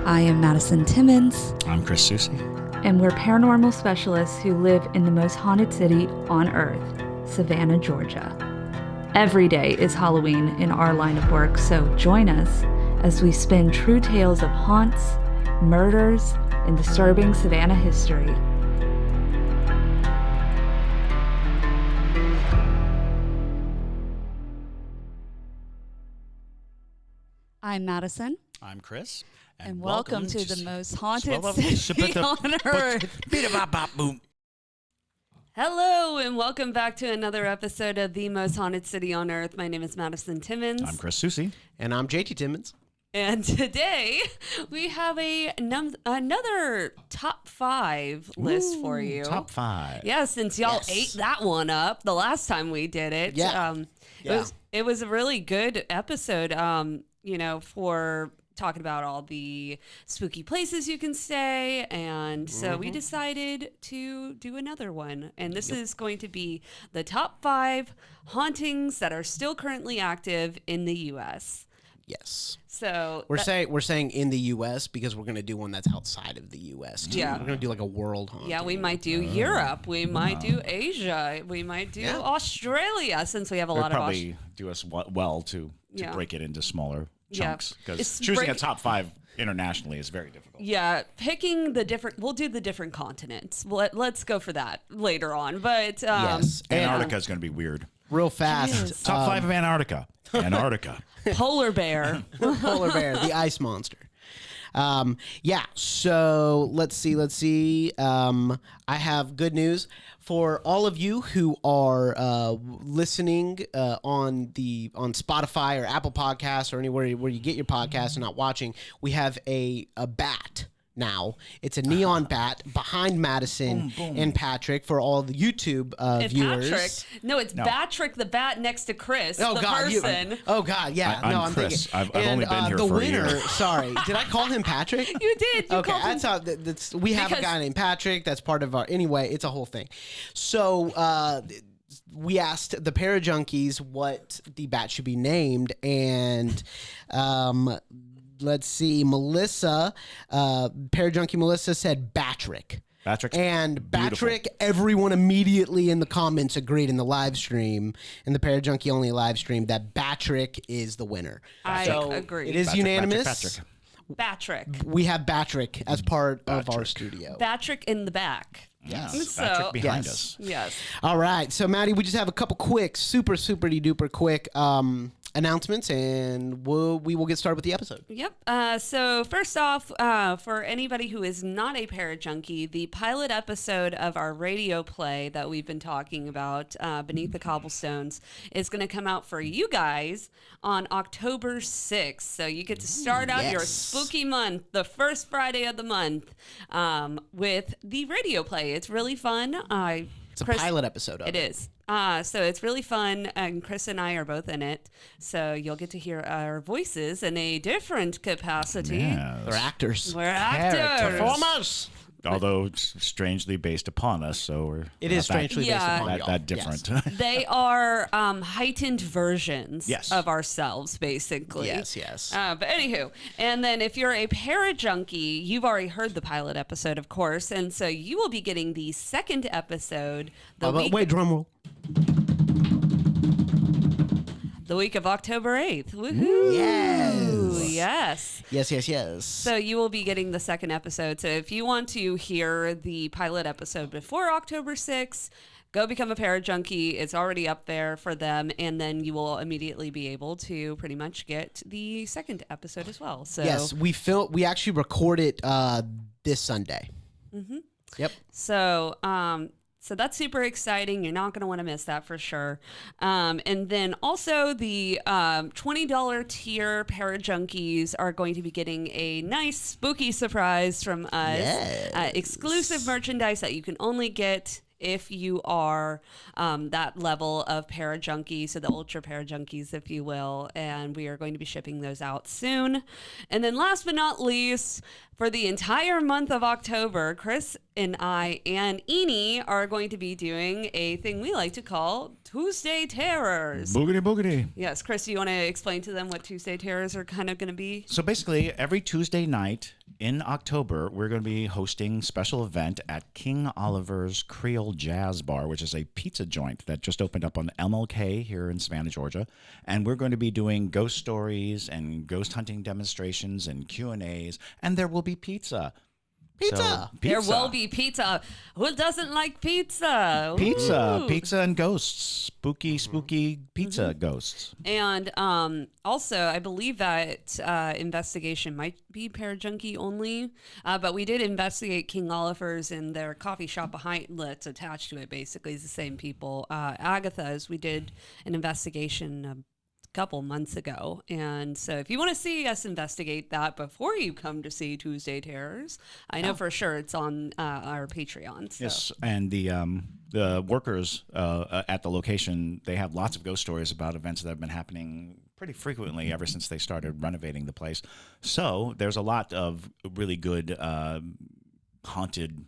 I am Madison Timmons. I'm Chris Susie. And we're paranormal specialists who live in the most haunted city on earth, Savannah, Georgia. Every day is Halloween in our line of work, so join us as we spin true tales of haunts, murders, and disturbing Savannah history. I'm Madison. I'm Chris. And welcome to the most haunted city on earth. Hello, and welcome back to another episode of the most haunted city on earth. My name is Madison Timmons. I'm Chris Susie. And I'm JT Timmons. And today we have another top 5 list for you. Top 5. Yeah, since y'all ate that one up the last time we did it. Yeah. It was a really good episode, for talking about all the spooky places you can stay. And so we decided to do another one. And this is going to be the top 5 hauntings that are still currently active in the U.S. Yes. So we're saying in the U.S. because we're going to do one that's outside of the U.S. too. Yeah. We're going to do like a world haunting. Yeah, we might do Europe. We might do Asia. We might do Australia, since we have a lot of probably do us well to break it into smaller chunks, because choosing a top 5 internationally is very difficult. Yeah, picking we'll do the different continents. Let's go for that later on. But Antarctica is going to be weird. Real fast. Yes. Top 5 of Antarctica. Polar bear. Polar bear, the ice monster. So let's see. I have good news for all of you who are listening on Spotify or Apple Podcasts or anywhere where you get your podcasts and not watching. We have a bat now. It's a neon bat behind Madison and Patrick for all the YouTube viewers. Patrick. No, it's Patrick, the bat next to Chris, oh, the God, person. I'm Chris. Thinking. I've only been here the for a winner, year. Sorry, did I call him Patrick? You did. You called him. That's how. We have a guy named Patrick. That's part of our. Anyway, it's a whole thing. So. We asked the Parajunkies what the bat should be named, and let's see, Melissa, Parajunkie Melissa said Batrick. And Batrick, everyone immediately in the comments agreed in the live stream, in the Parajunkie only live stream, that Batrick is the winner. I agree. It is unanimous. Batrick. We have Batrick as part of our studio. Batrick in the back. Yes, Patrick behind us. Yes. All right. So, Maddie, we just have a couple quick, super duper quick announcements, and we will get started with the episode. Yep. So first off, for anybody who is not a Parajunkie, the pilot episode of our radio play that we've been talking about, Beneath the Cobblestones, is going to come out for you guys on October 6th. So you get to start out your spooky month, the first Friday of the month, with the radio play. It's really fun. It's a pilot episode of it. It is. So it's really fun, and Chris and I are both in it. So you'll get to hear our voices in a different capacity. Yes. We're actors. We're actors. Performers. Although it's strangely based upon us, so it is strangely based upon that different. Yes. They are heightened versions of ourselves, basically. Yes. But anywho, and then if you're a Parajunkie, you've already heard the pilot episode, of course, and so you will be getting the second episode. Wait, drum roll. The week of October 8th. Woohoo! Yes. So you will be getting the second episode. So if you want to hear the pilot episode before October 6th, go become a Parajunkie. It's already up there for them. And then you will immediately be able to pretty much get the second episode as well. So yes, we actually record it this Sunday. Mm-hmm. Yep. So that's super exciting. You're not going to want to miss that for sure. And then also the $20 tier Parajunkies are going to be getting a nice spooky surprise from us. Yes. Exclusive merchandise that you can only get if you are that level of Parajunkie, so the ultra Parajunkies, if you will, and we are going to be shipping those out soon. And then last but not least, For the entire month of October, Chris and I and Eni are going to be doing a thing we like to call Tuesday Terrors. Boogity boogity. Yes, Chris, do you want to explain to them what Tuesday Terrors are kind of going to be? So basically, every Tuesday night in October, we're going to be hosting a special event at King Oliver's Creole Jazz Bar, which is a pizza joint that just opened up on MLK here in Savannah, Georgia. And we're going to be doing ghost stories and ghost hunting demonstrations and Q&As, and there will be pizza. Pizza. There will be pizza. Who doesn't like pizza? Pizza and ghosts. Spooky pizza ghosts. And also, I believe that investigation might be Parajunkie only, but we did investigate King Oliver's and their coffee shop behind that's attached to it. Basically, it's the same people. Agatha's, we did an investigation couple months ago, and so if you want to see us investigate that before you come to see Tuesday Terrors, I know for sure it's on our Patreon. So. Yes, and the workers at the location, they have lots of ghost stories about events that have been happening pretty frequently ever since they started renovating the place. So there's a lot of really good haunted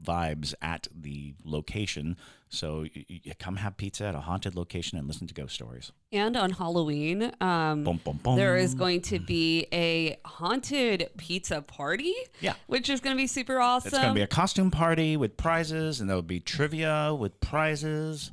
vibes at the location. So you come have pizza at a haunted location and listen to ghost stories. And on Halloween, there is going to be a haunted pizza party. Yeah, which is going to be super awesome. It's going to be a costume party with prizes, and there will be trivia with prizes.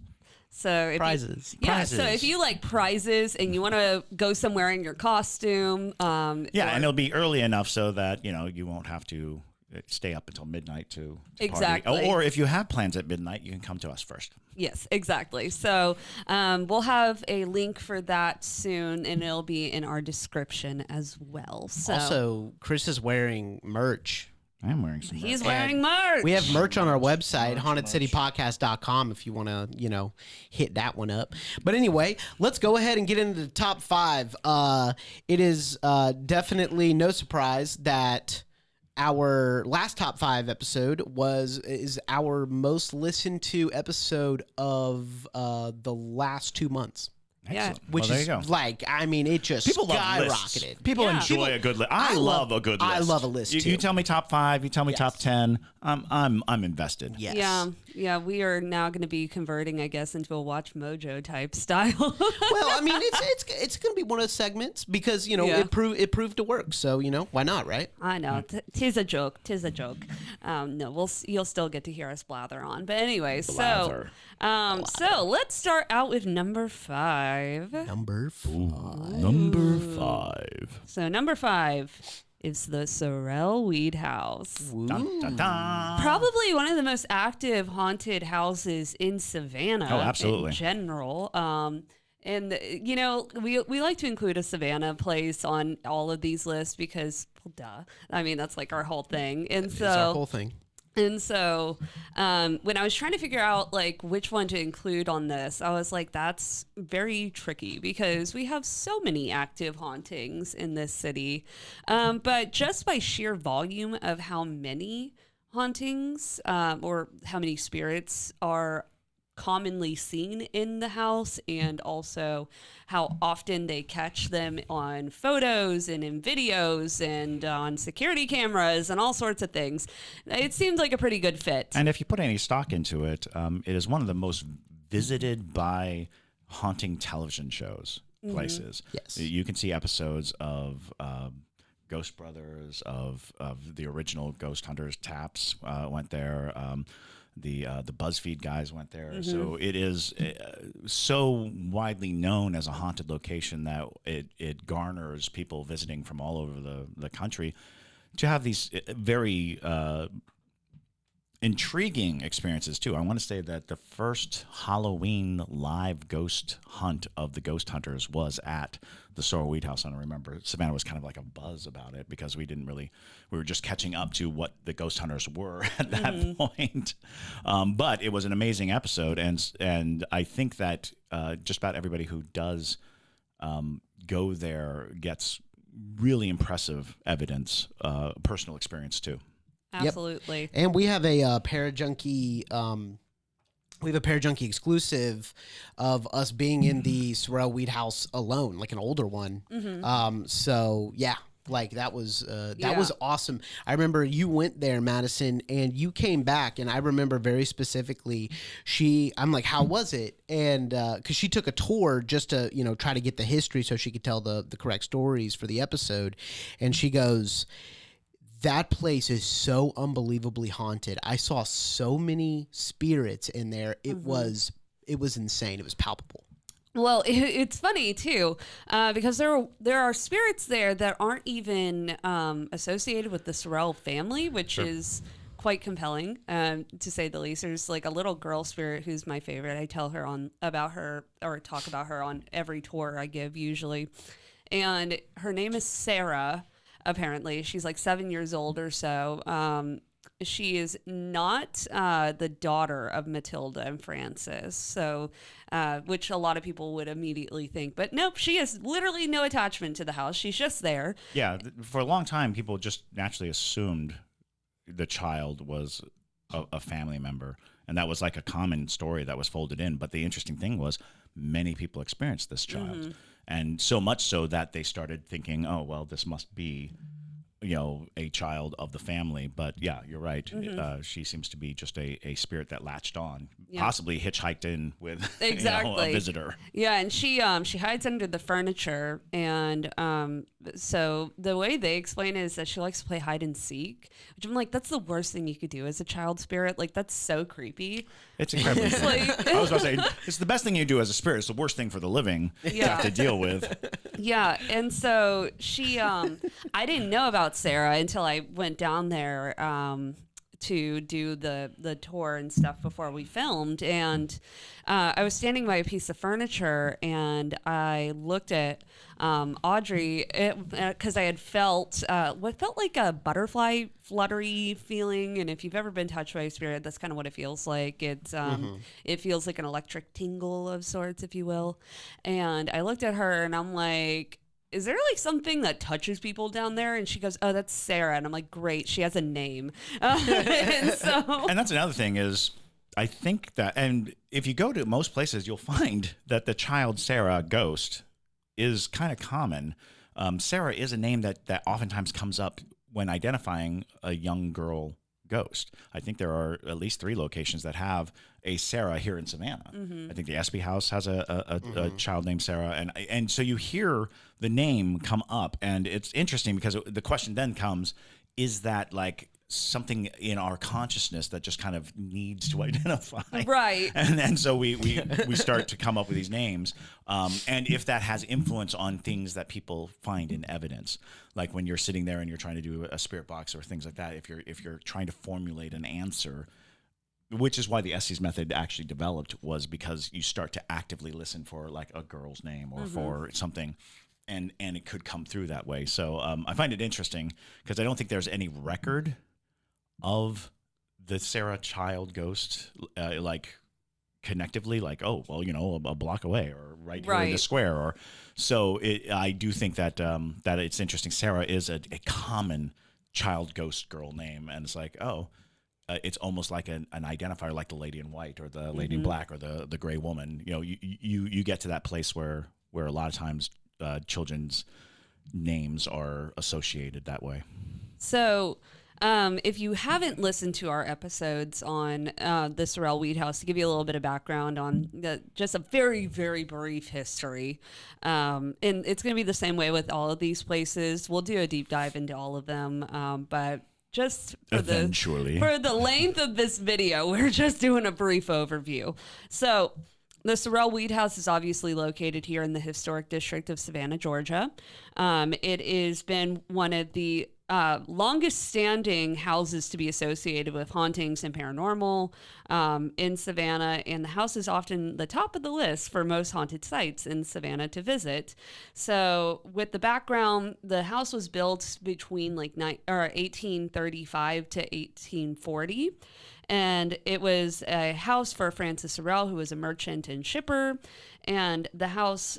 So prizes. So if you like prizes and you want to go somewhere in your costume, and it'll be early enough so that you won't have to stay up until midnight to exactly party. Or if you have plans at midnight, you can come to us first. Yes, exactly. So we'll have a link for that soon, and it'll be in our description as well. So also, Chris is wearing merch. I am wearing some merch. He's wearing merch. We have merch on our website, hauntedcitypodcast.com, if you want to, hit that one up. But anyway, let's go ahead and get into the top 5. It is definitely no surprise that our last top 5 episode is our most listened to episode of the last 2 months. Excellent. Yeah, which is it just people skyrocketed. People enjoy a good list. I love a good list. I love a list too. You tell me top 5. You tell me top 10. I'm invested. Yes. Yeah. We are now going to be converting, I guess, into a Watch Mojo type style. Well, I mean, it's going to be one of the segments because it proved to work. So why not, right? I know. Tis a joke. No, you'll still get to hear us blather on. But anyway, so let's start out with number 5. Number 5. Number 5. So number 5 is the Sorel Weed House. Dun, dun, dun. Probably one of the most active haunted houses in Savannah. Oh, absolutely. In general. And, we like to include a Savannah place on all of these lists because, well, duh. I mean, that's like our whole thing. And it's our whole thing. And so when I was trying to figure out which one to include on this, I was like, that's very tricky because we have so many active hauntings in this city. But just by sheer volume of how many hauntings or how many spirits are commonly seen in the house, and also how often they catch them on photos and in videos and on security cameras and all sorts of things. It seems like a pretty good fit. And if you put any stock into it, it is one of the most visited by haunting television shows places. Yes. You can see episodes of Ghost Brothers, of the original Ghost Hunters. Taps went there. The BuzzFeed guys went there. So it is so widely known as a haunted location that it garners people visiting from all over the country to have these very intriguing experiences too. I want to say that the first Halloween live ghost hunt of the Ghost Hunters was at the Sorel Weed House. And I remember Savannah was kind of like a buzz about it because we were just catching up to what the Ghost Hunters were at that point. But it was an amazing episode, and I think that just about everybody who does go there gets really impressive evidence, personal experience too. Absolutely. Yep. And we have a Parajunkie. We have a Parajunkie exclusive of us being in the Sorel Weed House alone, like an older one. So yeah, Like that was awesome. I remember you went there, Madison, and you came back, and I remember very specifically. I'm like, how was it? And because she took a tour just to try to get the history so she could tell the correct stories for the episode, and she goes, that place is so unbelievably haunted. I saw so many spirits in there. It was insane. It was palpable. Well, it's funny too, because there are spirits there that aren't even associated with the Sorel family, which is quite compelling, to say the least. There's like a little girl spirit who's my favorite. I tell her about her or talk about her on every tour I give usually, and her name is Sarah. Apparently, she's like 7 years old or so. She is not the daughter of Matilda and Francis, so which a lot of people would immediately think. But nope, she has literally no attachment to the house. She's just there. Yeah, for a long time, people just naturally assumed the child was a family member, and that was like a common story that was folded in. But the interesting thing was many people experienced this child, and so much so that they started thinking, oh, well, this must be a child of the family. But yeah, you're right. She seems to be just a spirit that latched on, possibly hitchhiked in with a visitor. Yeah, and she hides under the furniture, and so the way they explain it is that she likes to play hide and seek, which I'm like, that's the worst thing you could do as a child spirit. Like, that's so creepy. It's incredibly I was about to say, it's the best thing you do as a spirit. It's the worst thing for the living to have to deal with. Yeah, and so she, I didn't know about Sarah until I went down there to do the tour and stuff before we filmed, and I was standing by a piece of furniture, and I looked at Audrey because I had felt what felt like a butterfly fluttery feeling, and if you've ever been touched by a spirit, that's kind of what it feels like. It's it feels like an electric tingle of sorts, if you will. And I looked at her, and I'm like, is there like something that touches people down there? And she goes, oh, that's Sarah. And I'm like, great, she has a name. And that's another thing is, I think that, and if you go to most places, you'll find that the child Sarah ghost is kind of common. Sarah is a name that oftentimes comes up when identifying a young girl ghost. I think there are at least 3 locations that have a Sarah here in Savannah. I think the Espy House has a child named Sarah, and so you hear the name come up, and it's interesting because the question then comes: is that like something in our consciousness that just kind of needs to identify, right? And so we start to come up with these names, and if that has influence on things that people find in evidence, like when you're sitting there and you're trying to do a spirit box or things like that, if you're trying to formulate an answer, which is why the Estes method actually developed, was because you start to actively listen for like a girl's name or for something. And it could come through that way. So I find it interesting because I don't think there's any record of the Sarah child ghost, like connectively, like, oh, well, a block away or right here in the square. Or so I do think that that it's interesting. Sarah is a common child ghost girl name, and it's like, oh, it's almost like an identifier, like the lady in white or the lady in black or the gray woman. You get to that place where a lot of times children's names are associated that way. So if you haven't listened to our episodes on the Sorel Weed House, to give you a little bit of background on just a very, very brief history, and it's going to be the same way with all of these places. We'll do a deep dive into all of them, but just for the length of this video, we're just doing a brief overview. So the Sorel Weed House is obviously located here in the historic district of Savannah, Georgia. It has been one of the longest standing houses to be associated with hauntings and paranormal in Savannah, and the house is often the top of the list for most haunted sites in Savannah to visit. So with the background, the house was built between like 1835 to 1840. And it was a house for Francis Sorel, who was a merchant and shipper. And the house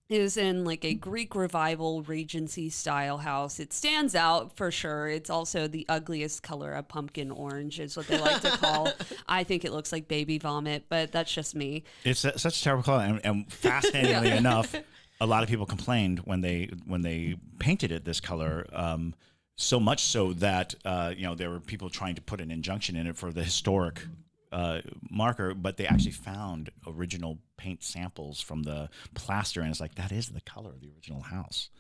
is in like a Greek Revival Regency style house. It stands out for sure. It's also the ugliest color of pumpkin orange is what they like to call. I think it looks like baby vomit, but that's just me. It's such a terrible color. And fascinatingly enough, a lot of people complained when they painted it this color. So much so that there were people trying to put an injunction in it for the historic marker, but they actually found original paint samples from the plaster, and it's like that is the color of the original house.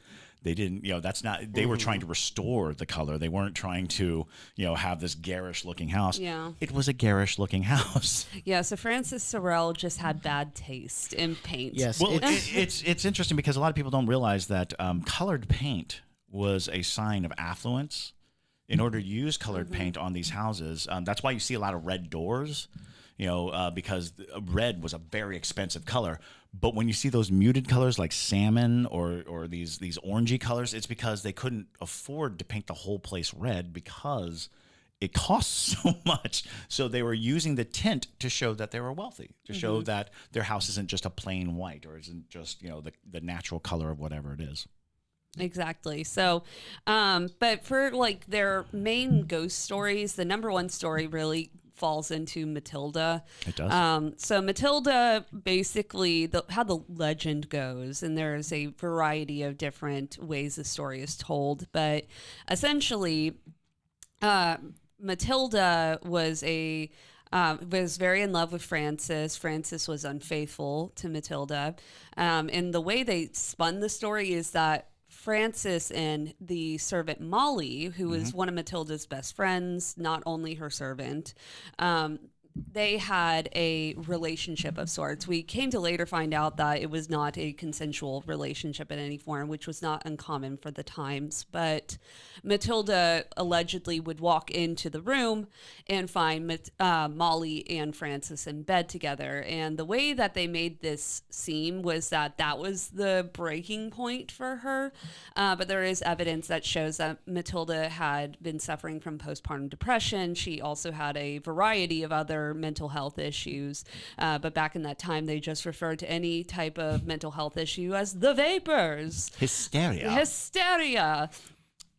They didn't, that's not. They were trying to restore the color. They weren't trying to, have this garish-looking house. Yeah, it was a garish-looking house. Yeah, so Francis Sorel just had bad taste in paint. Yes, well, it's interesting because a lot of people don't realize that colored paint was a sign of affluence. In order to use colored paint on these houses, that's why you see a lot of red doors, because red was a very expensive color. But when you see those muted colors like salmon or these orangey colors, it's because they couldn't afford to paint the whole place red because it costs so much. So they were using the tint to show that they were wealthy, to show that their house isn't just a plain white or isn't just, the natural color of whatever it is. Exactly. So, but for like their main ghost stories, the number one story really falls into Matilda. It does. So Matilda, basically, how the legend goes, and there's a variety of different ways the story is told, but essentially, Matilda was was very in love with Francis. Francis was unfaithful to Matilda. And the way they spun the story is that Francis and the servant Molly, who was one of Matilda's best friends, not only her servant, they had a relationship of sorts. We came to later find out that it was not a consensual relationship in any form, which was not uncommon for the times. But Matilda allegedly would walk into the room and find Molly and Francis in bed together. And the way that they made this seem was that was the breaking point for her. But there is evidence that shows that Matilda had been suffering from postpartum depression. She also had a variety of other mental health issues, but back in that time they just referred to any type of mental health issue as the vapors, hysteria.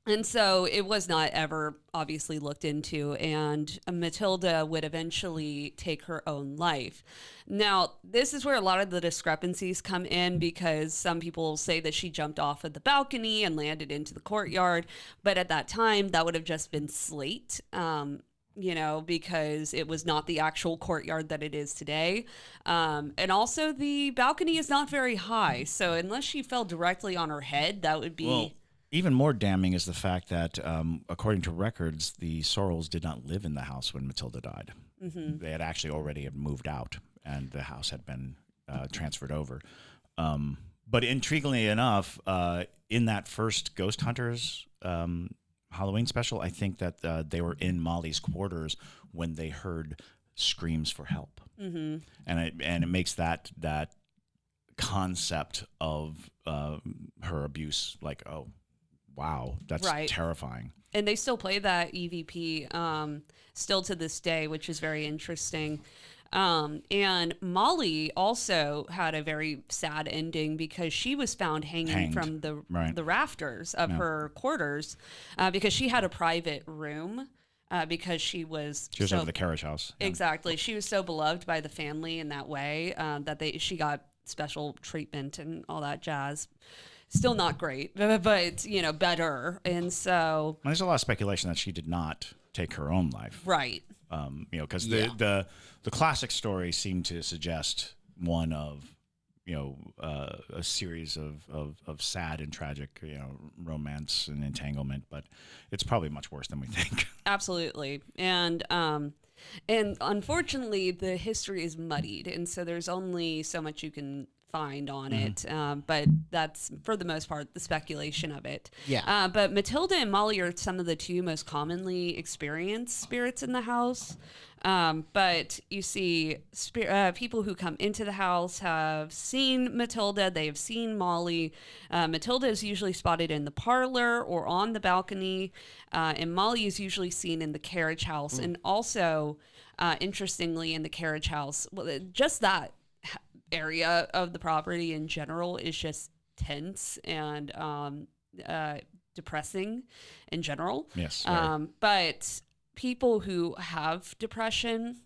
And so it was not ever obviously looked into, and Matilda would eventually take her own life. Now, this is where a lot of the discrepancies come in, because some people say that she jumped off of the balcony and landed into the courtyard, but at that time that would have just been slate. Because it was not the actual courtyard that it is today. And also the balcony is not very high. So unless she fell directly on her head, that would be... Well, even more damning is the fact that, according to records, the Sorels did not live in the house when Matilda died. They had actually already moved out, and the house had been transferred over. But intriguingly enough, in that first Ghost Hunters Halloween special, I think that they were in Molly's quarters when they heard screams for help, and it makes that concept of her abuse like, oh, wow, that's terrifying. And they still play that EVP still to this day, which is very interesting. And Molly also had a very sad ending because she was found hanging from the rafters of her quarters because she had a private room because she was over the carriage house. Yeah. Exactly. She was so beloved by the family in that way that she got special treatment and all that jazz. Still not great, but better. And so there's a lot of speculation that she did not take her own life. Right. Because the classic story seemed to suggest one of, a series of sad and tragic, romance and entanglement, but it's probably much worse than we think. Absolutely. And unfortunately, the history is muddied, and so there's only so much you can find on it, but that's for the most part the speculation of it. But Matilda and Molly are some of the two most commonly experienced spirits in the house. But you see, people who come into the house have seen Matilda. They have seen Molly. Matilda is usually spotted in the parlor or on the balcony, and Molly is usually seen in the carriage house, and also, interestingly, in the carriage house. Well, just that area of the property in general is just tense and depressing in general. Yes. But people who have depression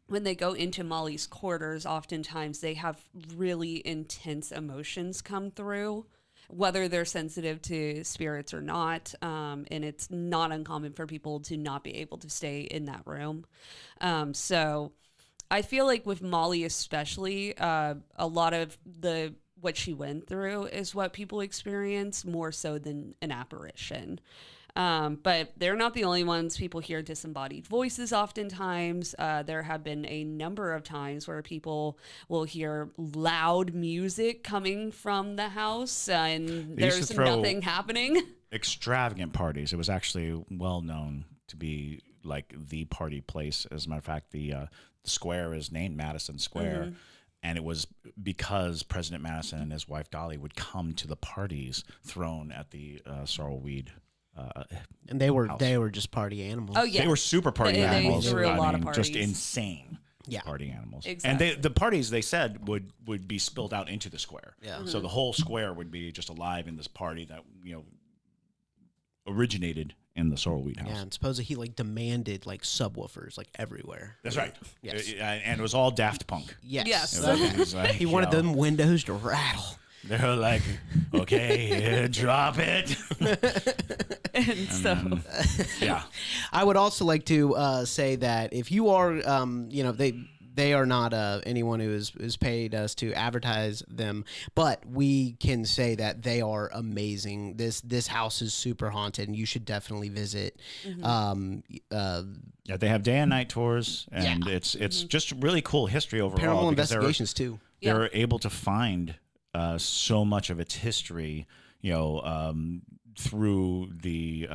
when they go into Molly's quarters, oftentimes they have really intense emotions come through, whether they're sensitive to spirits or not. And it's not uncommon for people to not be able to stay in that room. So I feel like with Molly especially, a lot of what she went through is what people experience more so than an apparition. But they're not the only ones. People hear disembodied voices oftentimes. There have been a number of times where people will hear loud music coming from the house and there's nothing happening. Extravagant parties. It was actually well known to be like the party place. As a matter of fact, the square is named Madison Square. Mm-hmm. And it was because President Madison and his wife Dolly would come to the parties thrown at the Sorel Weed. And they were just party animals. Oh yeah, they were super party animals. They threw a lot of parties. Just insane. Yeah. Party animals. Exactly. And the parties, they said, would be spilled out into the square. Yeah. Mm-hmm. So the whole square would be just alive in this party that originated in the Sorel Weed house. Yeah, and supposedly he demanded subwoofers everywhere. That's right. Yes. And it was all Daft Punk. Yes. He wanted them windows to rattle. They're like, okay, drop it. And so, yeah. I would also like to say that if you are, they are not anyone who is paid us to advertise them, but we can say that they are amazing. This house is super haunted, and you should definitely visit. Mm-hmm. Yeah, they have day and night tours, and it's just really cool history overall. Paranormal investigations too. They're able to find so much of its history, through the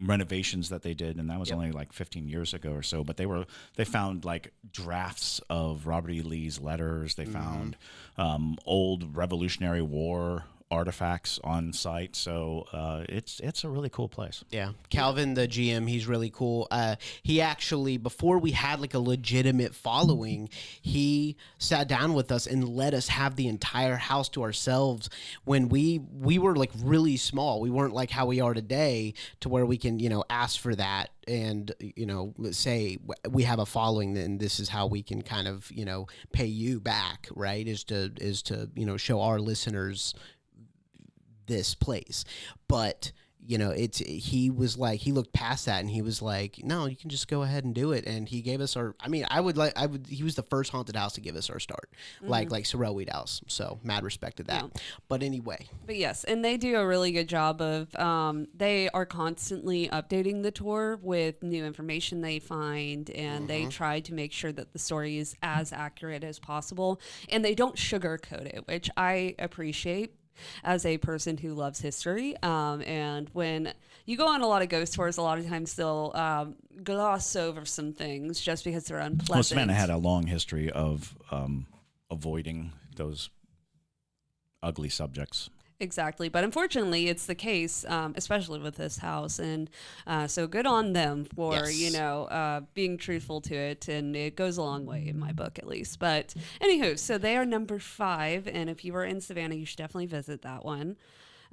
renovations that they did, and that was only 15 years ago or so. But they found drafts of Robert E. Lee's letters. They found old Revolutionary War artifacts on site. So it's a really cool place. Yeah. Calvin, the GM, he's really cool. He actually, before we had a legitimate following, he sat down with us and let us have the entire house to ourselves when we were really small. We weren't like how we are today, to where we can, ask for that and, say we have a following, and this is how we can kind of, pay you back, right? Is to, show our listeners this place. But he looked past that, and he was like, no, you can just go ahead and do it. And he gave us he was the first haunted house to give us our start, like Sorel Weed House. So mad respect to that. Yeah. But anyway. But yes, and they do a really good job of, they are constantly updating the tour with new information they find, and they try to make sure that the story is as accurate as possible, and they don't sugarcoat it, which I appreciate as a person who loves history. And when you go on a lot of ghost tours, a lot of times they'll gloss over some things just because they're unpleasant. Well, Savannah had a long history of avoiding those ugly subjects. Exactly. But unfortunately, it's the case, especially with this house. And so good on them for, being truthful to it. And it goes a long way in my book, at least. But anywho, so they are number 5. And if you are in Savannah, you should definitely visit that one.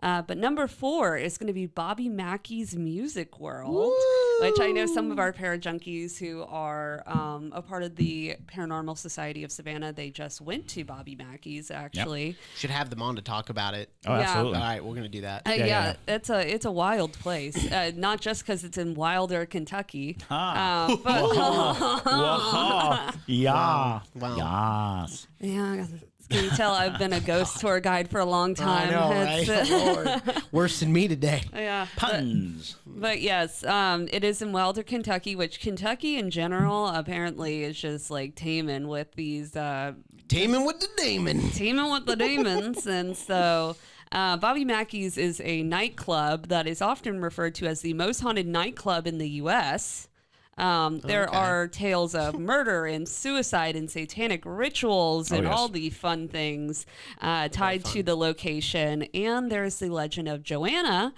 But number 4 is going to be Bobby Mackey's Music World, Woo! Which I know some of our para-junkies who are a part of the Paranormal Society of Savannah, they just went to Bobby Mackey's, actually. Yep. Should have them on to talk about it. Oh, absolutely. All right, we're going to do that. Yeah, it's a wild place. Not just because it's in Wilder, Kentucky. But yeah. Wow. Yes. Yeah. Can you tell I've been a ghost tour guide for a long time? I know, right? Lord. Worse than me today. Yeah. Puns. But yes, it is in Wilder, Kentucky, which Kentucky in general apparently is just teeming with these... Teeming with the demon. Teeming with the demons. And so... Bobby Mackey's is a nightclub that is often referred to as the most haunted nightclub in the U.S., there are tales of murder and suicide and satanic rituals and all the fun things tied to the location. And there's the legend of Joanna,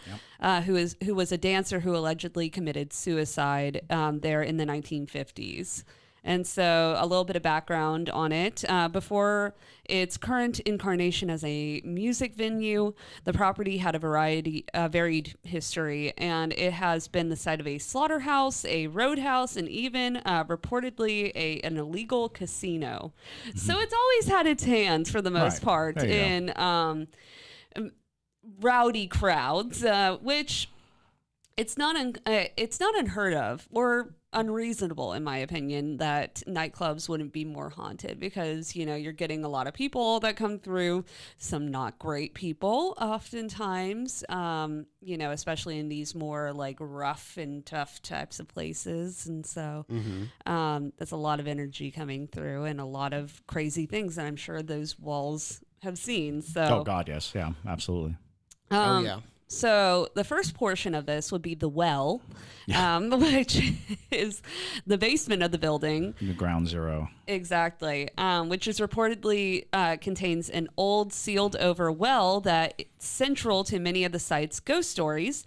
who was a dancer who allegedly committed suicide there in the 1950s. And so a little bit of background on it. Before its current incarnation as a music venue, the property had a varied history, and it has been the site of a slaughterhouse, a roadhouse, and even reportedly an illegal casino. So it's always had its hands, for the most part, in rowdy crowds, which it's not unheard of or unreasonable, in my opinion, that nightclubs wouldn't be more haunted, because you're getting a lot of people that come through, some not great people oftentimes, especially in these more like rough and tough types of places. And so that's a lot of energy coming through and a lot of crazy things that I'm sure those walls have seen. So God, yes. Yeah, absolutely. So the first portion of this would be the well, which is the basement of the building. The ground zero. Exactly. Which is reportedly contains an old sealed over well that is central to many of the site's ghost stories.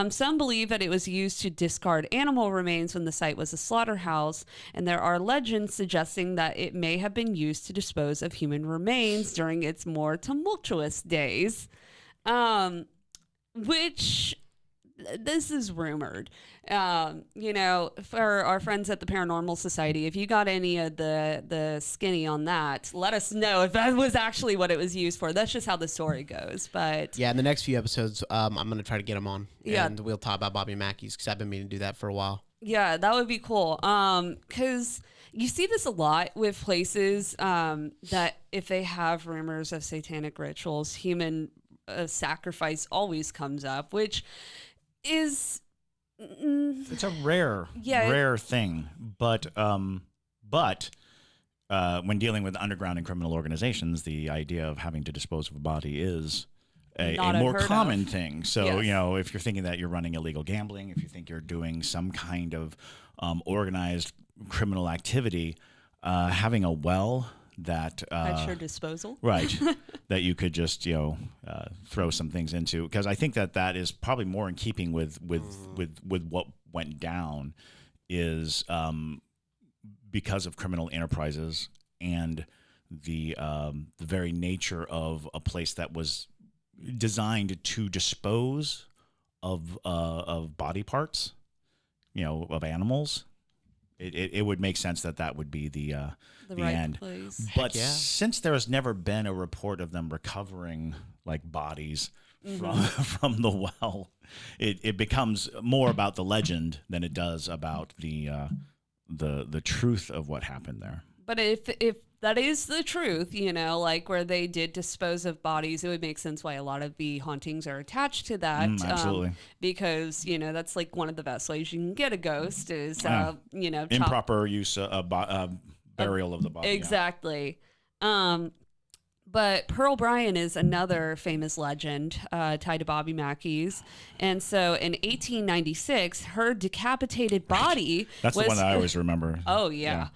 Some believe that it was used to discard animal remains when the site was a slaughterhouse, and there are legends suggesting that it may have been used to dispose of human remains during its more tumultuous days. Which this is rumored. For our friends at the Paranormal Society, if you got any of the skinny on that, let us know if that was actually what it was used for. That's just how the story goes. But yeah, in the next few episodes, I'm going to try to get them on. And we'll talk about Bobby Mackey's, because I've been meaning to do that for a while. Yeah, that would be cool. Because you see this a lot with places that if they have rumors of satanic rituals, human sacrifice always comes up, which is it's a rare thing, but when dealing with underground and criminal organizations, the idea of having to dispose of a body is a more common thing. So if you're thinking that you're running illegal gambling, if you think you're doing some kind of organized criminal activity, having a well that at your disposal, right, that you could just throw some things into, because I think that is probably more in keeping with what went down, is because of criminal enterprises and the very nature of a place that was designed to dispose of body parts, of animals. It would make sense that would be the right end. Place. But since there has never been a report of them recovering like bodies from the well, it becomes more about the legend than it does about the truth of what happened there. But if that is the truth, like where they did dispose of bodies, it would make sense why a lot of the hauntings are attached to that. Absolutely. Because, that's like one of the best ways you can get a ghost is, improper use of burial of the body. Exactly. Yeah. But Pearl Bryan is another famous legend tied to Bobby Mackey's. And so in 1896, her decapitated body That's the one I always remember. Oh, yeah.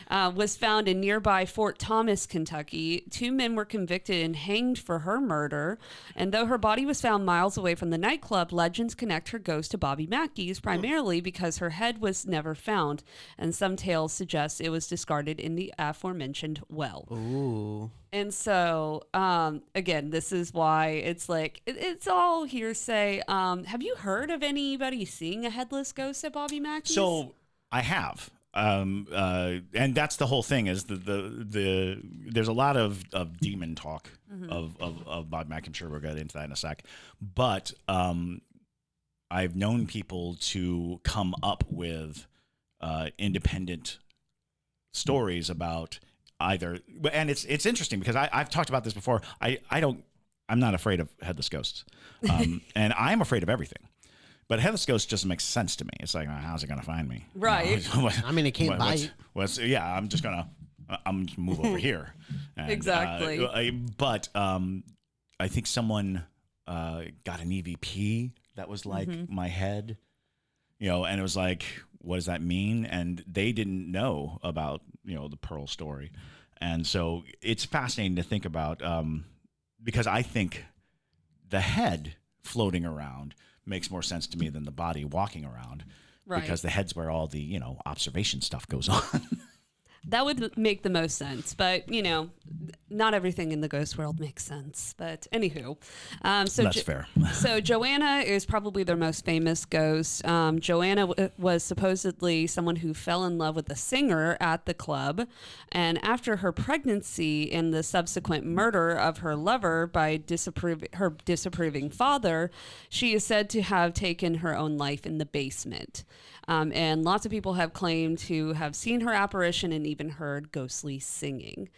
Was found in nearby Fort Thomas, Kentucky. 2 men were convicted and hanged for her murder. And though her body was found miles away from the nightclub, legends connect her ghost to Bobby Mackey's, primarily because her head was never found. And some tales suggest it was discarded in the aforementioned well. Ooh. And so, again, this is why it's like, it's all hearsay. Have you heard of anybody seeing a headless ghost at Bobby Mackey's? So I have. And that's the whole thing, is the there's a lot of demon talk of Bob Mack. I'm sure we'll get into that in a sec. But I've known people to come up with independent stories about either, and it's interesting because I've talked about this before. I'm not afraid of headless ghosts, and I'm afraid of everything. But headless ghost just makes sense to me. It's like, how's it going to find me? Right. I mean, it can't bite. I'm just going to move over here. And, exactly. But I think someone got an EVP that was like my head, and it was like, what does that mean? And they didn't know about, the Pearl story. And so it's fascinating to think about, because I think the head floating around makes more sense to me than the body walking around, right? Because the head's where all the observation stuff goes on. That would make the most sense, but not everything in the ghost world makes sense. But anywho, That's fair. So Joanna is probably their most famous ghost. Joanna was supposedly someone who fell in love with a singer at the club, and after her pregnancy and the subsequent murder of her lover by her disapproving father, she is said to have taken her own life in the basement. And lots of people have claimed to have seen her apparition and even heard ghostly singing.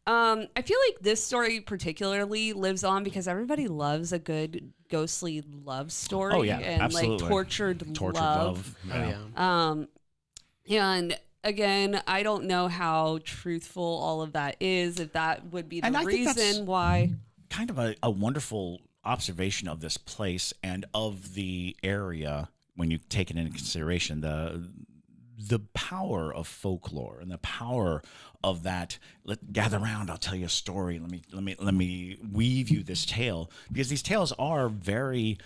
I feel like this story particularly lives on because everybody loves a good ghostly love story. Oh, yeah, and absolutely. like tortured love. Yeah. Oh yeah. And again, I don't know how truthful all of that is, if that would be the reason why. Kind of a wonderful observation of this place and of the area when you take it into consideration, the power of folklore and the power of that. Gather around, I'll tell you a story. Let me weave you this tale, because these tales are very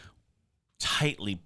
tightly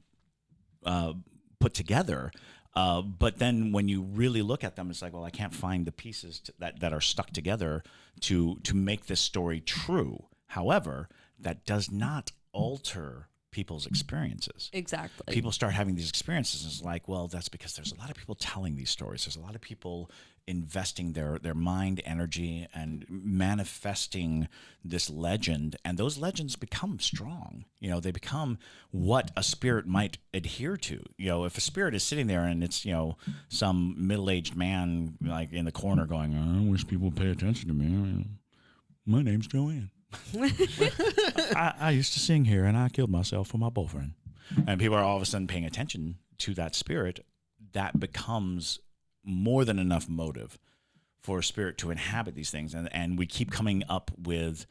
put together. But then when you really look at them, it's like, well, I can't find the pieces that are stuck together to make this story true. However, that does not alter people's experiences. Exactly. People start having these experiences, and it's like, well, that's because there's a lot of people telling these stories. There's a lot of people investing their mind energy and manifesting this legend, and those legends become strong. They become what a spirit might adhere to. If a spirit is sitting there and it's some middle-aged man like in the corner going, I wish people would pay attention to me. My name's Joanne. I used to sing here, and I killed myself for my boyfriend. And people are all of a sudden paying attention to that spirit. That becomes more than enough motive for a spirit to inhabit these things. And we keep coming up with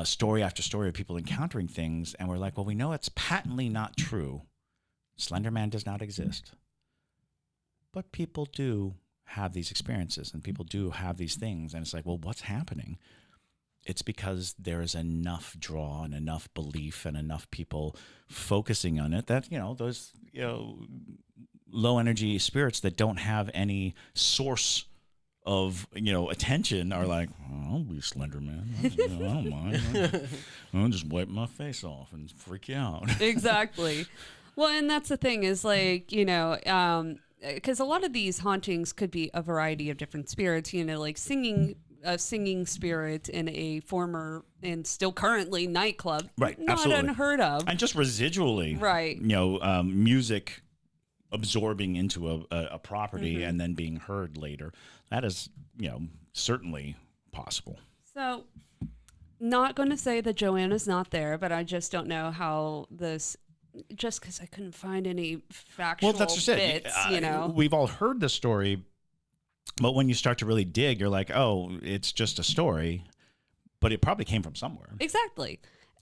story after story of people encountering things, and we're like, well, we know it's patently not true. Slender Man does not exist. But people do have these experiences, and people do have these things. And it's like, well, what's happening? It's because there is enough draw and enough belief and enough people focusing on it that, those, low energy spirits that don't have any source of, attention are like, I'll be Slender Man. I don't mind. I'll just wipe my face off and freak you out. Exactly. Well, and that's the thing is like, because a lot of these hauntings could be a variety of different spirits, like a singing spirit in a former and still currently nightclub. Right. Not Absolutely. unheard of. And just residually, right. Music absorbing into a property and then being heard later. That is, certainly possible. So not going to say that Joanna's not there, but I just don't know how this, just because I couldn't find any factual that's just bits, it. We've all heard the story, but when you start to really dig, you're like, oh, it's just a story, but it probably came from somewhere. Exactly.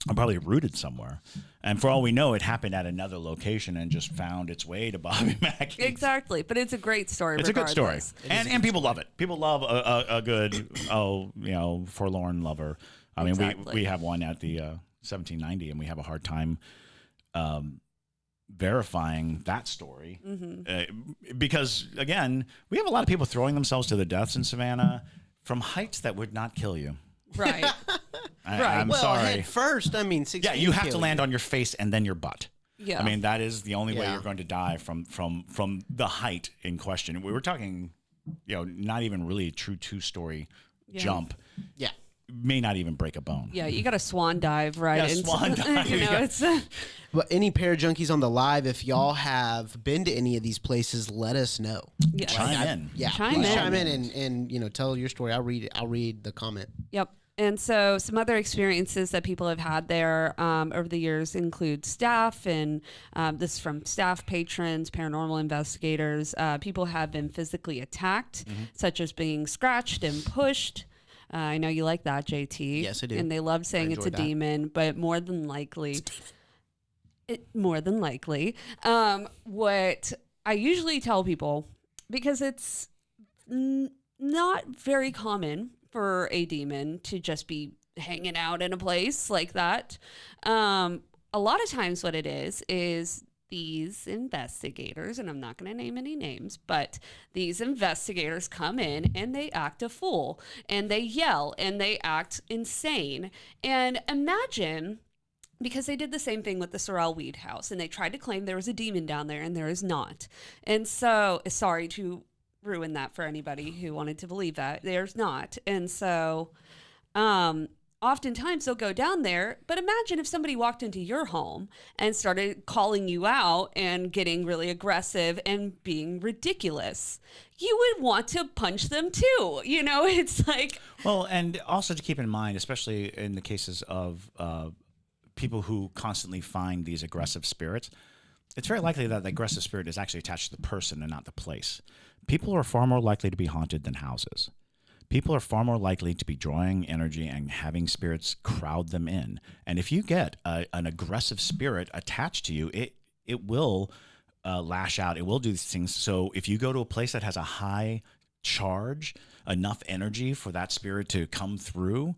Or probably rooted somewhere. And for all we know, it happened at another location and just found its way to Bobby Mackey. Exactly. But it's a great story. It's regardless. a good story. And people love it. People love a good, forlorn lover. I mean, exactly. we have one at the 1790, and we have a hard time verifying that story. Because, again, we have a lot of people throwing themselves to their deaths in Savannah from heights that would not kill you. Right. I'm sorry. Head first, 6 Yeah, you have to land on your face and then your butt. Yeah. I mean, that is the only way you're going to die from the height in question. We were talking, not even really a true 2-story jump. Yeah. May not even break a bone. Yeah, you got a swan dive, right? Yeah, swan dive. It's... But any Parajunkies on the live, if y'all have been to any of these places, let us know. Yeah. Chime in. Yeah, Chime in and tell your story. I'll read the comment. Yep. And so some other experiences that people have had there over the years include staff, and this is from staff, patrons, paranormal investigators. People have been physically attacked, such as being scratched and pushed. I know you like that, JT. Yes, I do. And they love saying it's a demon, but more than likely, what I usually tell people, because it's not very common for a demon to just be hanging out in a place like that. A lot of times what it is these investigators, and I'm not going to name any names, but these investigators come in and they act a fool and they yell and they act insane. And imagine, because they did the same thing with the Sorel weed house and they tried to claim there was a demon down there and there is not. And so, sorry to ruin that for anybody who wanted to believe that, there's not. And so, oftentimes they'll go down there, but imagine if somebody walked into your home and started calling you out and getting really aggressive and being ridiculous. You would want to punch them too. You know, it's like... Well, and also to keep in mind, especially in the cases of people who constantly find these aggressive spirits, it's very likely that the aggressive spirit is actually attached to the person and not the place. People are far more likely to be haunted than houses. People are far more likely to be drawing energy and having spirits crowd them in. And if you get an aggressive spirit attached to you, it will lash out. It will do these things. So if you go to a place that has a high charge, enough energy for that spirit to come through,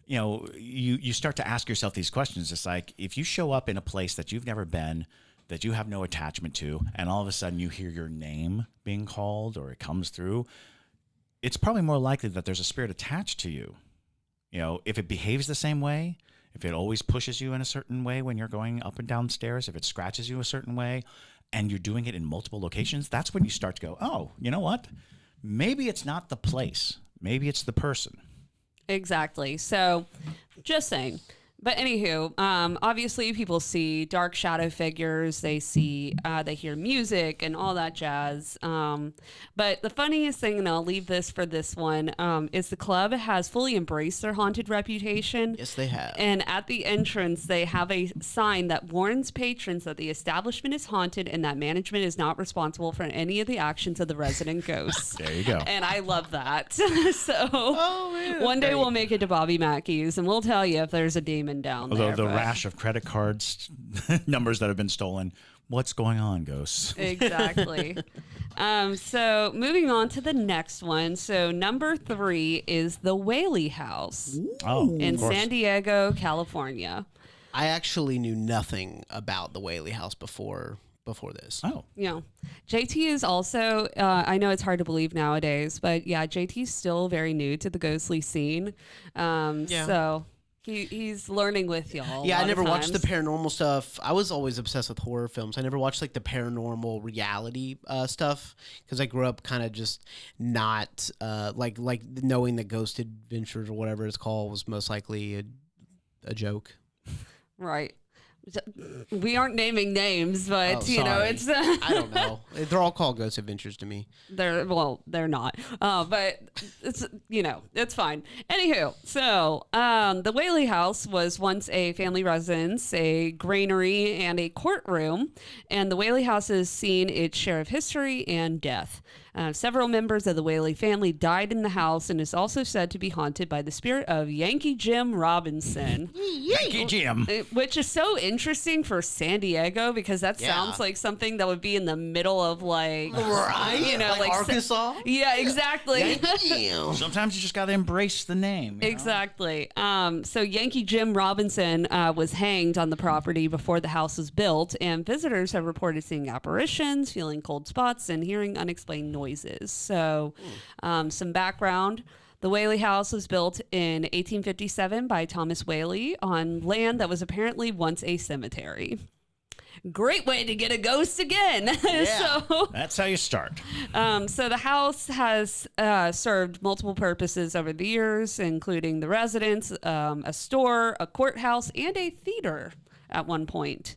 you know, you start to ask yourself these questions. It's like, if you show up in a place that you've never been, that you have no attachment to, and all of a sudden you hear your name being called or it comes through, it's probably more likely that there's a spirit attached to you. You know, if it behaves the same way, if it always pushes you in a certain way when you're going up and down stairs, if it scratches you a certain way, and you're doing it in multiple locations, that's when you start to go, oh, you know what? Maybe it's not the place. Maybe it's the person. Exactly. So, just saying. But anywho, obviously people see dark shadow figures, they hear music and all that jazz. But the funniest thing, and I'll leave this for this one, is the club has fully embraced their haunted reputation. Yes, they have. And at the entrance, they have a sign that warns patrons that the establishment is haunted and that management is not responsible for any of the actions of the resident ghosts. There you go. And I love that. So one day we'll make it to Bobby Mackey's and we'll tell you if there's a demon down there. The rash of credit cards, numbers that have been stolen. What's going on, ghosts? Exactly. So moving on to the next one. So number 3 is the Whaley house in San Diego, California. I actually knew nothing about the Whaley house before this. Oh. Yeah. JT is also, I know it's hard to believe nowadays, but yeah, JT's still very new to the ghostly scene. So he's learning with y'all. Yeah, I never watched the paranormal stuff. I was always obsessed with horror films. I never watched like the paranormal reality stuff because I grew up kind of just not like knowing that Ghost Adventures or whatever it's called was most likely a joke. Right. We aren't naming names, but you know, it's I don't know. They're all called Ghost Adventures to me. They're not. But it's, you know, it's fine. Anywho, so the Whaley house was once a family residence, a granary, and a courtroom, and the Whaley house has seen its share of history and death. Several members of the Whaley family died in the house and is also said to be haunted by the spirit of Yankee Jim Robinson. Yankee Jim. Which is so interesting for San Diego because that sounds like something that would be in the middle of like... Right? You know, like Arkansas? Yeah, exactly. Sometimes you just got to embrace the name. You know? Exactly. So Yankee Jim Robinson was hanged on the property before the house was built, and visitors have reported seeing apparitions, feeling cold spots, and hearing unexplained noises. So some background. The Whaley house was built in 1857 by Thomas Whaley on land that was apparently once a cemetery. Great way to get a ghost again. Yeah. So that's how you start. So the house has served multiple purposes over the years, including the residence, a store, a courthouse, and a theater at one point.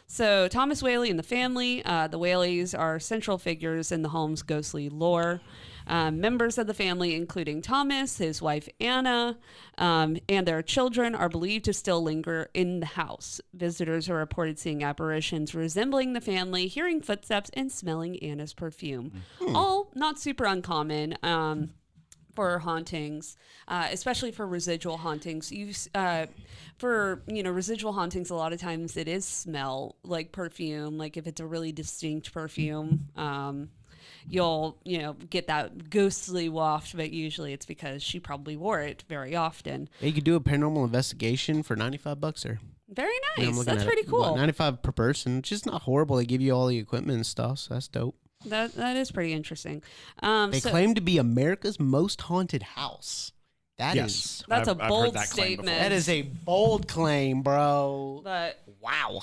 So Thomas Whaley and the family, the Whaleys are central figures in the home's ghostly lore. Members of the family, including Thomas, his wife Anna, and their children, are believed to still linger in the house. Visitors are reported seeing apparitions resembling the family, hearing footsteps, and smelling Anna's perfume. All not super uncommon. For hauntings, especially for residual hauntings. For residual hauntings, a lot of times it is smell, like perfume. Like if it's a really distinct perfume, you'll get that ghostly waft, but usually it's because she probably wore it very often. Yeah, you could do a paranormal investigation for $95 there. Very Yeah, I'm nice. looking That's at pretty it. cool. What, 95 per person, which is not horrible. They give you all the equipment and stuff, so that's dope. That is pretty interesting. They claim to be America's most haunted house. That's a I've bold heard that claim before. statement. That is a bold claim, bro. But Wow.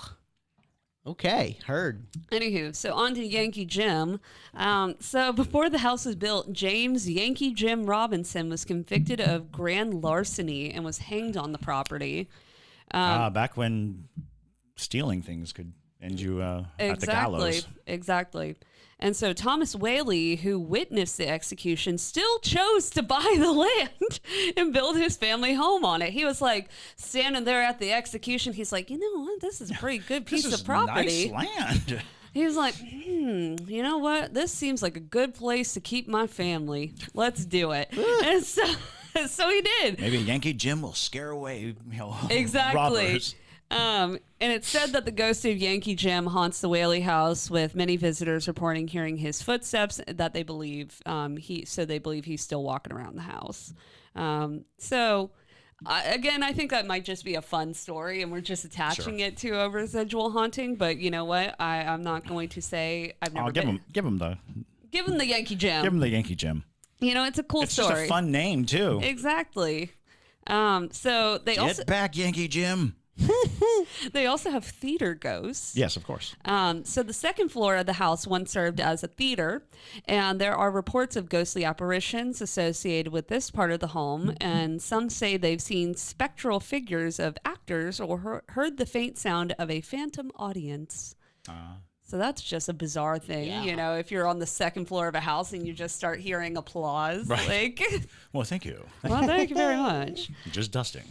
Okay, heard. anywho, so on to Yankee Jim. So before the house was built, James Yankee Jim Robinson was convicted of grand larceny and was hanged on the property. Back when stealing things could end you at the gallows. Exactly. And so Thomas Whaley, who witnessed the execution, still chose to buy the land and build his family home on it. He was like standing there at the execution. He's like, you know what? This is a pretty good piece of property. Nice land. He was like, you know what? This seems like a good place to keep my family. Let's do it. And so he did. Maybe Yankee Jim will scare away Exactly. robbers. And it's said that the ghost of Yankee Jim haunts the Whaley house, with many visitors reporting hearing his footsteps. That they believe they believe he's still walking around the house. Again, I think that might just be a fun story, and we're just attaching it to a residual haunting. But you know what? I'm not going to say I've never. Give him the Yankee Jim. Give him the Yankee Jim. You know, it's a cool story. It's just a fun name too. Exactly. So they Get back, Yankee Jim. They also have theater ghosts. Yes, of course. So the second floor of the house once served as a theater, and there are reports of ghostly apparitions associated with this part of the home, and some say they've seen spectral figures of actors or heard the faint sound of a phantom audience. So that's just a bizarre thing, you know, if you're on the second floor of a house and you just start hearing applause. Right. Like, Well, thank you. well, thank you very much. Just dusting.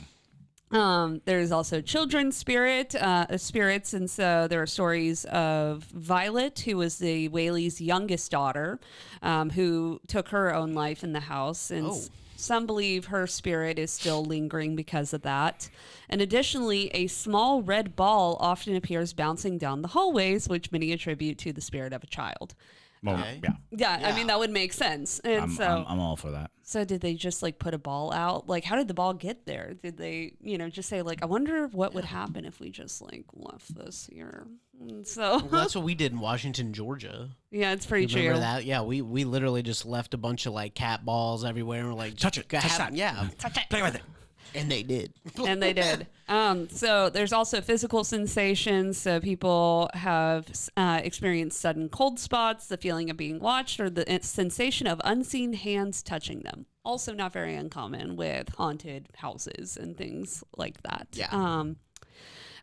There's also children's spirits, and so there are stories of Violet, who was the Whaley's youngest daughter, who took her own life in the house, and some believe her spirit is still lingering because of that. And additionally, a small red ball often appears bouncing down the hallways, which many attribute to the spirit of a child. Well, Yeah, I mean, that would make sense. And I'm all for that. So did they just like put a ball out? Like, how did the ball get there? Did they, just say like, I wonder what would happen if we just like left this here? And so Well, that's what we did in Washington, Georgia. yeah, it's pretty Remember true. that? Yeah, we literally just left a bunch of like cat balls everywhere, and we're like, Touch it. Touch that. Yeah, Play with it. and they did. And they did. So there's also physical sensations. So people have experienced sudden cold spots, the feeling of being watched, or the sensation of unseen hands touching them. Also not very uncommon with haunted houses and things like that. Yeah.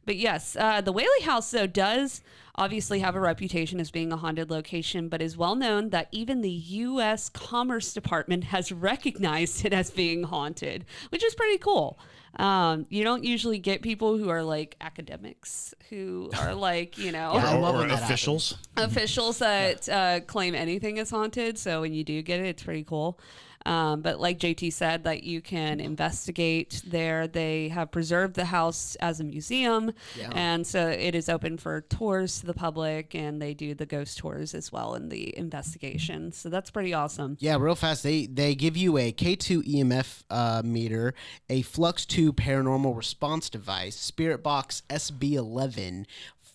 But yes, the Whaley house, though, does obviously have a reputation as being a haunted location, but is well known that even the U.S. Commerce Department has recognized it as being haunted, which is pretty cool. You don't usually get people who are like academics who are like, I love or when that officials. officials that claim anything is haunted. So when you do get it, it's pretty cool. But like JT said, that you can investigate there. They have preserved the house as a museum. Yeah. And so it is open for tours to the public, and they do the ghost tours as well in the investigation. So that's pretty awesome. Yeah, real fast. They give you a K2 EMF meter, a Flux 2 paranormal response device, Spirit Box SB11,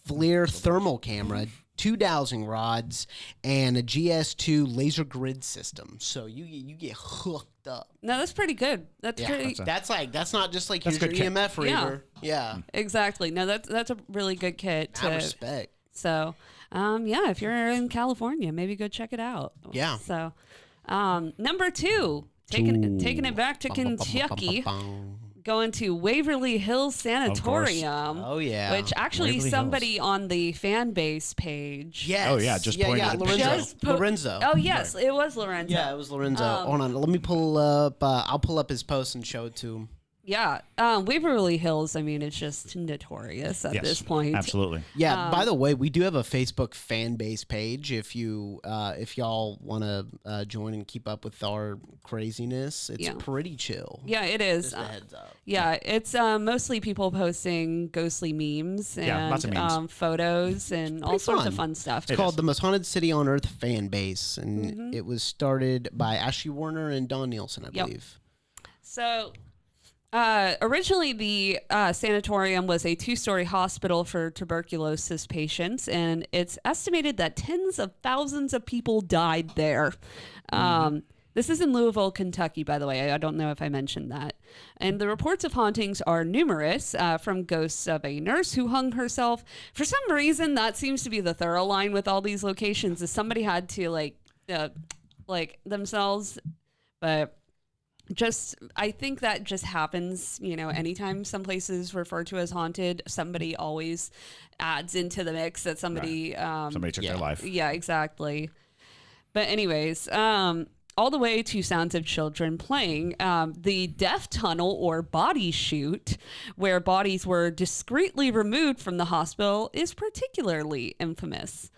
FLIR thermal camera, 2 dowsing rods, and a GS2 laser grid system. So you get hooked up. No, that's pretty good. That's pretty. That's not just like here's That's your good kit. EMF reader. Yeah. Exactly. No, that's a really good kit. I respect. So, yeah, if you're in California, maybe go check it out. Yeah. So, number 2, taking it back to Kentucky, going to Waverly Hills Sanatorium. Oh, yeah. Which actually Waverly somebody on the fan base page. Yes. Oh, yeah, just pointed at the Lorenzo. Lorenzo. Oh, yes, it was Lorenzo. Yeah, it was Lorenzo. Hold on, let me pull up. I'll pull up his post and show it to him. Yeah. Waverly Hills, I mean, it's just notorious at this point. Absolutely. Yeah. By the way, we do have a Facebook fan base page. If y'all want to join and keep up with our craziness, it's pretty chill. Yeah, it is. Just a heads up. Yeah, it's mostly people posting ghostly memes and lots of memes. Photos and all sorts of fun stuff. It's called the Most Haunted City on Earth fan base, and it was started by Ashley Warner and Don Nielsen, I believe. So Originally, the sanatorium was a 2-story hospital for tuberculosis patients, and it's estimated that tens of thousands of people died there. This is in Louisville, Kentucky, by the way. I don't know if I mentioned that. And the reports of hauntings are numerous, from ghosts of a nurse who hung herself. For some reason, that seems to be the thorough line with all these locations, is somebody had to like themselves, but I think that just happens, anytime some places refer to as haunted, somebody always adds into the mix that somebody took their life. Yeah, exactly. But anyways, all the way to sounds of children playing. The death tunnel or body chute, where bodies were discreetly removed from the hospital, is particularly infamous.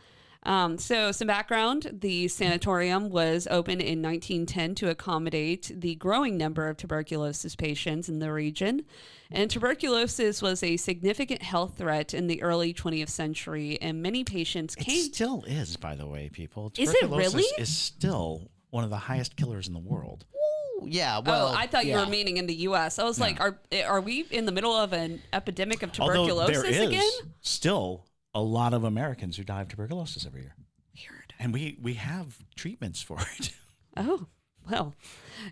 So some background, the sanatorium was opened in 1910 to accommodate the growing number of tuberculosis patients in the region. And tuberculosis was a significant health threat in the early 20th century, and many patients came... It still is, by the way, people. Is it really? Is still one of the highest killers in the world. Yeah, well... I thought you were meaning in the U.S. I was like, are we in the middle of an epidemic of tuberculosis there is again? Still a lot of Americans who die of tuberculosis every year. Weird. And we have treatments for it. Oh,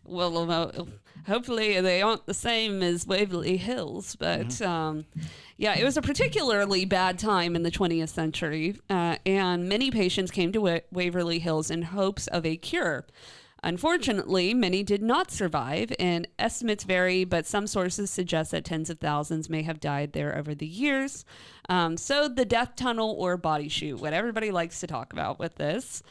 well, hopefully they aren't the same as Waverly Hills, but it was a particularly bad time in the 20th century, and many patients came to Waverly Hills in hopes of a cure. Unfortunately, many did not survive, and estimates vary, but some sources suggest that tens of thousands may have died there over the years. So the death tunnel or body chute, what everybody likes to talk about with this.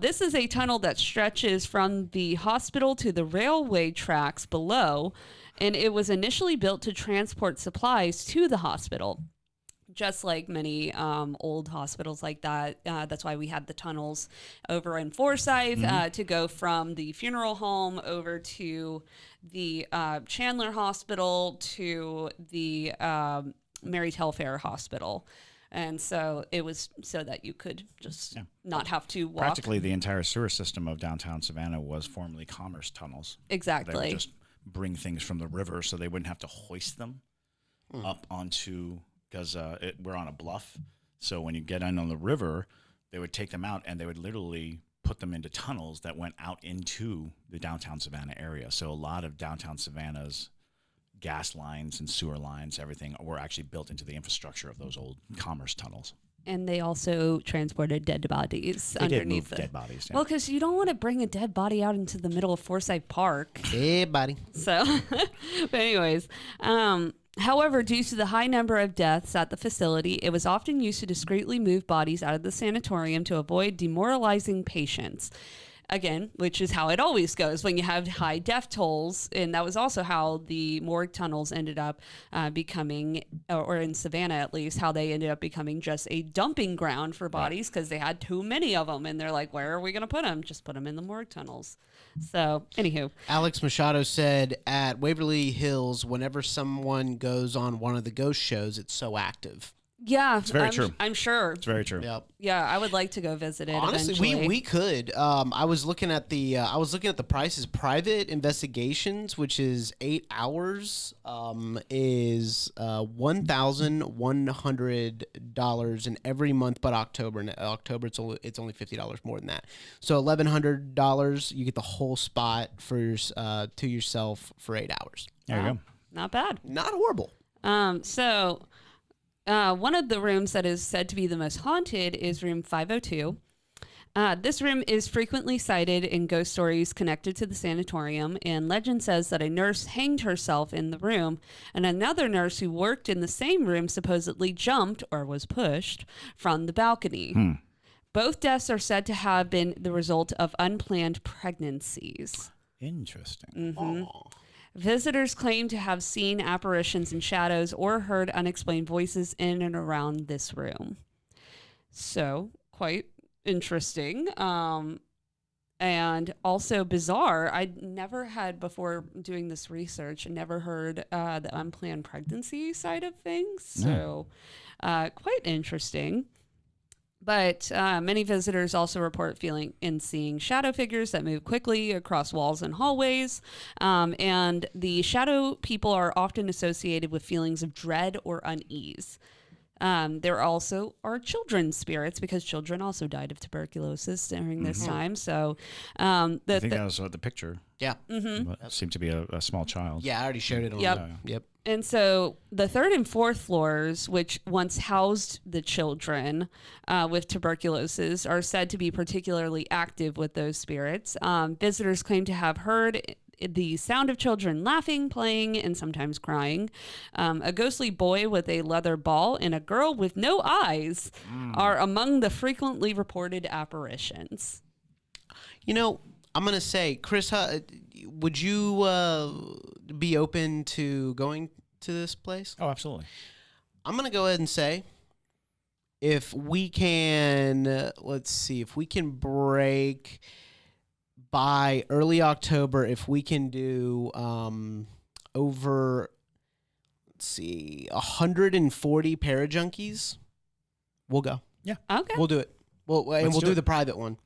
This is a tunnel that stretches from the hospital to the railway tracks below, and it was initially built to transport supplies to the hospital. Just like many old hospitals like that. That's why we had the tunnels over in Forsyth to go from the funeral home over to the Chandler Hospital to the Mary Telfair Hospital. And so it was so that you could just not have to walk. Practically the entire sewer system of downtown Savannah was formerly commerce tunnels. Exactly. They would just bring things from the river so they wouldn't have to hoist them up onto... because we're on a bluff. So when you get in on the river, they would take them out and they would literally put them into tunnels that went out into the downtown Savannah area. So a lot of downtown Savannah's gas lines and sewer lines, everything were actually built into the infrastructure of those old commerce tunnels. And they also transported dead bodies underneath dead bodies. Yeah. Well, because you don't want to bring a dead body out into the middle of Forsyth Park. Hey, buddy. So, but anyways, however, due to the high number of deaths at the facility, it was often used to discreetly move bodies out of the sanatorium to avoid demoralizing patients. Again, which is how it always goes when you have high death tolls. And that was also how the morgue tunnels ended up becoming, or in Savannah at least, how they ended up becoming just a dumping ground for bodies because they had too many of them. And they're like, where are we going to put them? Just put them in the morgue tunnels. So, anywho. Alex Machado said at Waverly Hills, whenever someone goes on one of the ghost shows, it's so active. Yeah, it's very true. I'm sure. It's very true. Yep. Yeah, I would like to go visit it. Honestly, eventually. we could. I was looking at the prices. Private investigations, which is 8 hours, is $1,100 in every month but October. In October, it's only $50 more than that. So $1,100, you get the whole spot for to yourself for 8 hours. There you go. Not bad. Not horrible. So. One of the rooms that is said to be the most haunted is room 502. This room is frequently cited in ghost stories connected to the sanatorium, and legend says that a nurse hanged herself in the room, and another nurse who worked in the same room supposedly jumped, or was pushed, from the balcony. Both deaths are said to have been the result of unplanned pregnancies. Interesting. Mm-hmm. Visitors claim to have seen apparitions and shadows or heard unexplained voices in and around this room. So, quite interesting. And also bizarre. I never had, before doing this research, never heard the unplanned pregnancy side of things. So, quite interesting. But many visitors also report feeling and seeing shadow figures that move quickly across walls and hallways. And the shadow people are often associated with feelings of dread or unease. There also are children's spirits because children also died of tuberculosis during this time. So I think that was the picture. Yeah. Seemed to be a small child. Yeah, I already showed it on Yep. And so the third and fourth floors, which once housed the children with tuberculosis, are said to be particularly active with those spirits. Visitors claim to have heard the sound of children laughing, playing, and sometimes crying. A ghostly boy with a leather ball and a girl with no eyes are among the frequently reported apparitions. You know, I'm going to say, Chris, would you be open to going to this place? Oh, absolutely. I'm going to go ahead and say, if we can, let's see, if we can break by early October, if we can do over, let's see, 140 parajunkies, we'll go. Yeah. Okay. We'll do it. We'll do the private one.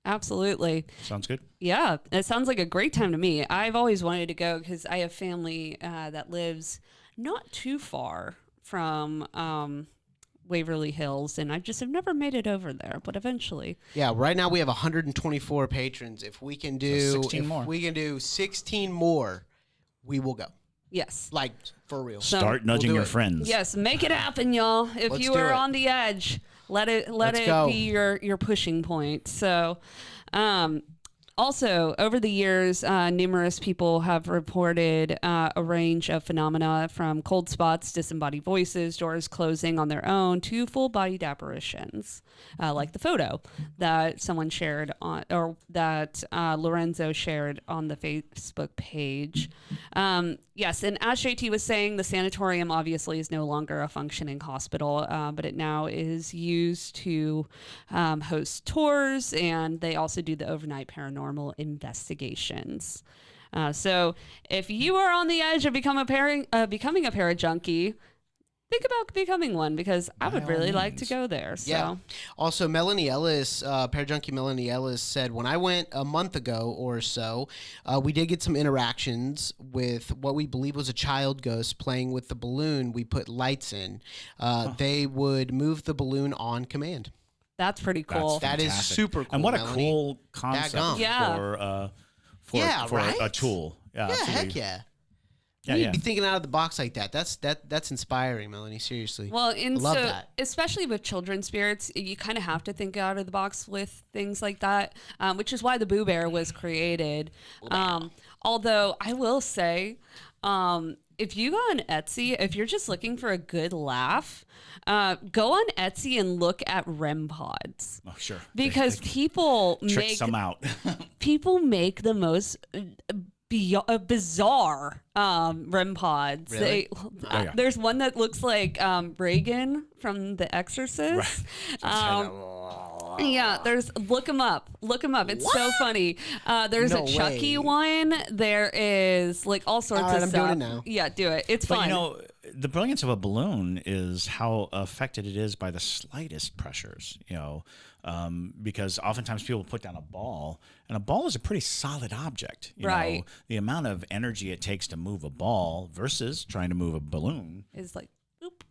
Absolutely. Sounds good. Yeah, it sounds like a great time to me. I've always wanted to go because I have family that lives not too far from Waverly Hills, and I just have never made it over there, but eventually. Yeah, right now we have 124 patrons. If we can do 16 more. we can do 16 more, we will go. Yes. Like, for real. Start nudging do your it. friends. Yes, make it happen, y'all. If Let's you do are it. on the edge, let it go. be your pushing point. So, also, over the years, numerous people have reported a range of phenomena from cold spots, disembodied voices, doors closing on their own, to full-bodied apparitions, like the photo that someone shared on, or that Lorenzo shared on the Facebook page. Yes, and as JT was saying, the sanatorium obviously is no longer a functioning hospital, but it now is used to host tours, and they also do the overnight paranormal investigations. So if you are on the edge of becoming a parajunkie, think about becoming one, because I would really like to go there. So. Yeah. Also, Melanie Ellis, Parajunkie Melanie Ellis said, when I went a month ago or so, we did get some interactions with what we believe was a child ghost playing with the balloon we put lights in. They would move the balloon on command. That's pretty cool. That is super cool. And what Melanie. a cool concept Yeah. for right? a tool. Yeah, Yeah, absolutely. heck yeah. Yeah, You yeah. need to be thinking out of the box like that. That's inspiring, Melanie. Seriously. Well, and I love so, that. especially with children's spirits, you kind of have to think out of the box with things like that, which is why the Boo Bear was created. Although I will say, if you go on Etsy, if you're just looking for a good laugh, go on Etsy and look at REM pods. Oh, sure. Because people Trick make some out. people make the most bizarre REM pods. Really? yeah. There's one that looks like Reagan from The Exorcist. Yeah, look them up. It's so funny. There's No a Chucky way. one. There is like all sorts All right, of I'm stuff. doing it now. Yeah, do it. It's But fun. you know, the brilliance of a balloon is how affected it is by the slightest pressures, because oftentimes people put down a ball, and a ball is a pretty solid object. You Right. know, the amount of energy it takes to move a ball versus trying to move a balloon. Is like boop.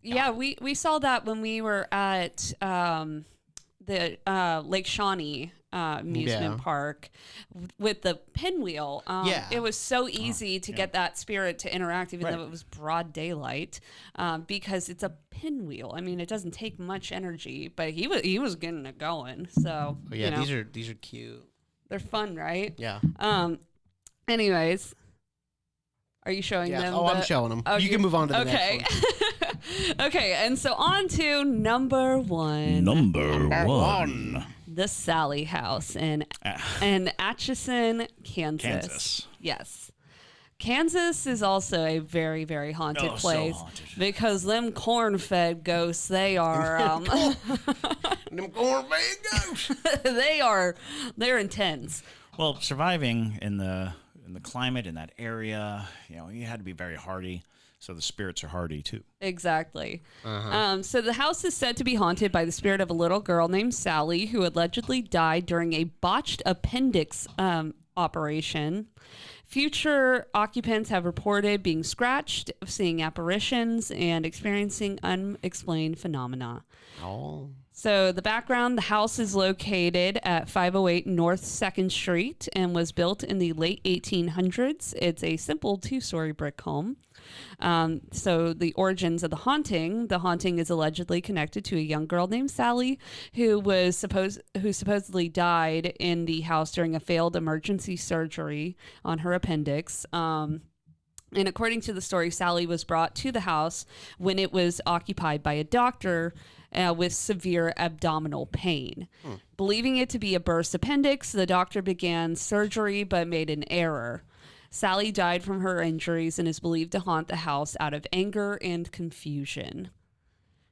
Yeah, we saw that when we were at the Lake Shawnee amusement Yeah. park with the pinwheel. Yeah. It was so easy to get that spirit to interact, even Right. though it was broad daylight, because it's a pinwheel. I mean, it doesn't take much energy, but he was getting it going. So Oh, yeah, you know, these are cute. they're fun, right? Yeah. Anyways, are you showing Yeah. them? Oh, I'm showing them. You can move on to the next one. Okay, and so on to number one. Number one. The Sally House in Atchison, Kansas. Yes. Kansas is also a very, very haunted Oh, so place haunted. because them corn-fed ghosts, they are Them cornbread ghosts. they're intense. Well, surviving in the climate in that area, you had to be very hardy. So the spirits are hardy too. Exactly. So the house is said to be haunted by the spirit of a little girl named Sally, who allegedly died during a botched appendix operation. Future occupants have reported being scratched, seeing apparitions, and experiencing unexplained phenomena. Oh. So the background, the house is located at 508 North 2nd Street and was built in the late 1800s. It's a simple 2-story brick home. So the origins of the haunting is allegedly connected to a young girl named Sally who supposedly died in the house during a failed emergency surgery on her appendix. And according to the story, Sally was brought to the house when it was occupied by a doctor with severe abdominal pain. Believing it to be a burst appendix, the doctor began surgery but made an error. Sally died from her injuries and is believed to haunt the house out of anger and confusion.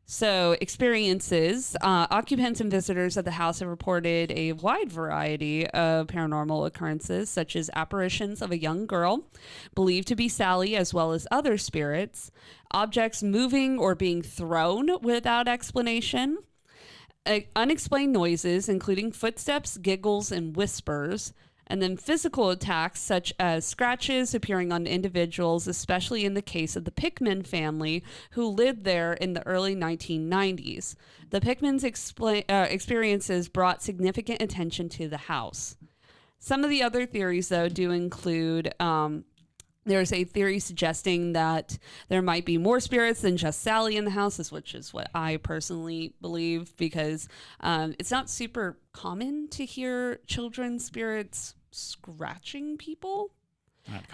So experiences, occupants and visitors of the house have reported a wide variety of paranormal occurrences, such as apparitions of a young girl believed to be Sally, as well as other spirits, objects moving or being thrown without explanation, unexplained noises, including footsteps, giggles, and whispers, and then physical attacks such as scratches appearing on individuals, especially in the case of the Pickman family who lived there in the early 1990s. The Pickmans' experiences brought significant attention to the house. Some of the other theories, though, do include there's a theory suggesting that there might be more spirits than just Sally in the house, which is what I personally believe, because it's not super common to hear children's spirits scratching people.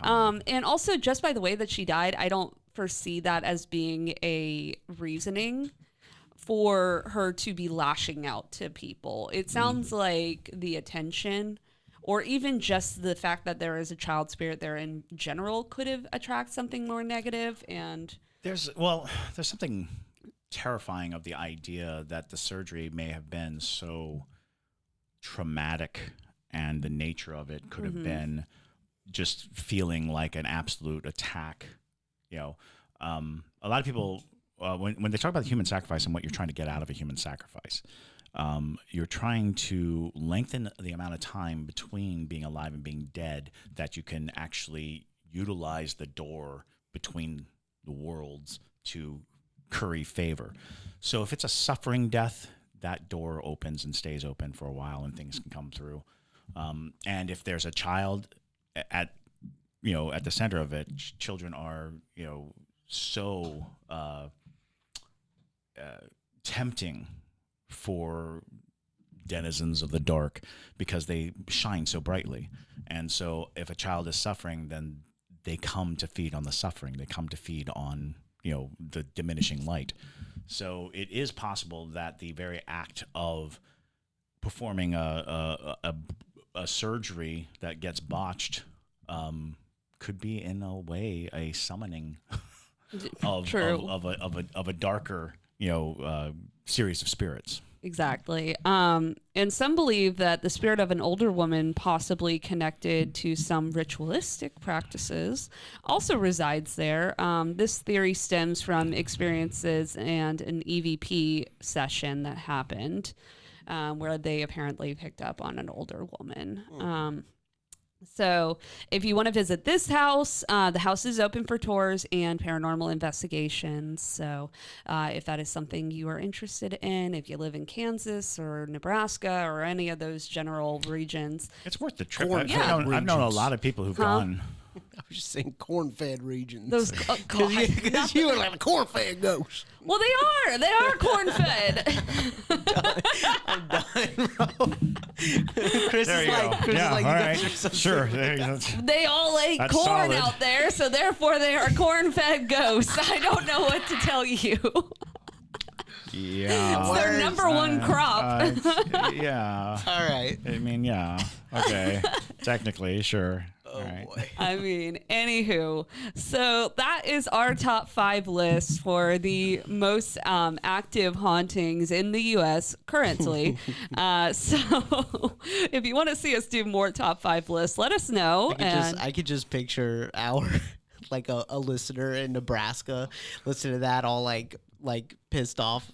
And also, just by the way that she died, I don't foresee that as being a reasoning for her to be lashing out to people. It sounds like the attention, or even just the fact that there is a child spirit there in general, could have attracted something more negative. And there's something terrifying of the idea that the surgery may have been so traumatic, and the nature of it could have been just feeling like an absolute attack. You know, a lot of people, when they talk about the human sacrifice and what you're trying to get out of a human sacrifice, you're trying to lengthen the amount of time between being alive and being dead that you can actually utilize the door between the worlds to curry favor. So if it's a suffering death, that door opens and stays open for a while and things can come through. And if there's a child at the center of it, children are, so tempting for denizens of the dark because they shine so brightly. And so if a child is suffering, then they come to feed on the suffering. They come to feed on, the diminishing light. So it is possible that the very act of performing a surgery that gets botched could be, in a way, a summoning of a darker, series of spirits. Exactly. And some believe that the spirit of an older woman, possibly connected to some ritualistic practices, also resides there. This theory stems from experiences and an EVP session that happened where they apparently picked up on an older woman. So if you want to visit this house, the house is open for tours and paranormal investigations. So if that is something you are interested in, if you live in Kansas or Nebraska or any of those general regions, it's worth the trip. I've known a lot of people who've gone. I was just saying corn-fed regions. Those because you are like a corn-fed ghost. Well, they are corn-fed. I'm done, bro. Chris is like, all right, sure. They all ate That's corn solid. out there, so therefore they are corn-fed ghosts. I don't know what to tell you. Yeah, it's their number one crop. Yeah. All right. I mean, yeah. Okay. Technically, sure. Oh, right. boy. I mean, anywho, so that is our top 5 list for the most active hauntings in the U.S. currently. So if you want to see us do more top 5 lists, let us know. I could just picture our like a listener in Nebraska listen to that all like pissed off,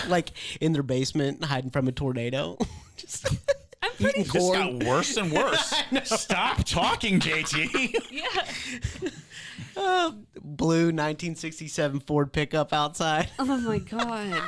like in their basement hiding from a tornado. Just eating This corn. got worse and worse. Stop talking, JT. Yeah. Blue 1967 Ford pickup outside. Oh my God.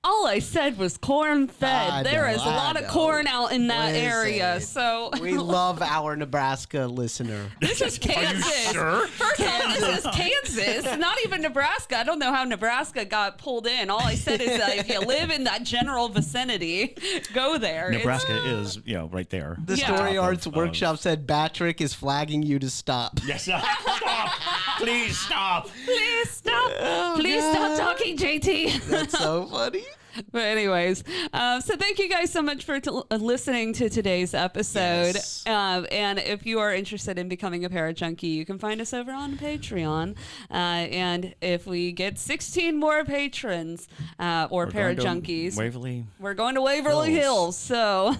All I said was corn fed. There is a lot of corn out in that area. So We love our Nebraska listener. this is Kansas. Are you sure? First of all, this is Kansas, not even Nebraska. I don't know how Nebraska got pulled in. All I said is that if you live in that general vicinity, go there. Nebraska is, right there. The Yeah. Story Top Arts of- Workshop said Batrick is flagging you to stop. Yes. Stop. Please stop. Please stop. Oh, Please God. stop talking, JT. That's so funny. But anyways, so thank you guys so much for listening to today's episode. Yes. And if you are interested in becoming a parajunkie, you can find us over on Patreon. And if we get 16 more patrons or parajunkies, Waverly. we're going to Waverly Hills. Hills. So,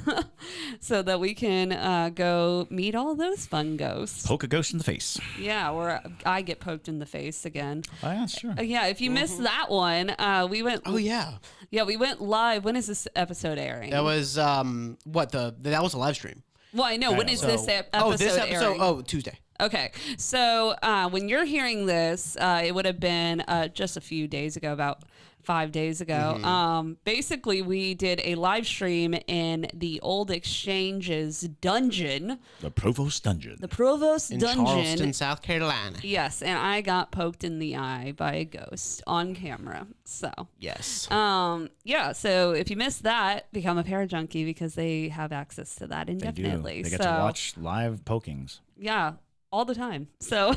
so that we can go meet all those fun ghosts. Poke a ghost in the face. Yeah, or I get poked in the face again. Oh, yeah, sure. Yeah, if you missed that one, we went. Oh yeah, Yeah, we went live. When is this episode airing? that was that was a live stream. Well, I know. When is this episode this episode? airing? Oh, Tuesday. Okay. So when you're hearing this, it would have been just a few days ago, about 5 days ago. Basically, we did a live stream in the old Exchange's dungeon. The Provost Dungeon. The Provost In Dungeon. Charleston, South Carolina. Yes, and I got poked in the eye by a ghost on camera. So, Yes. yeah, so if you missed that, become a parajunkie because they have access to that They do. indefinitely. They get to watch live pokings. Yeah, all the time. So,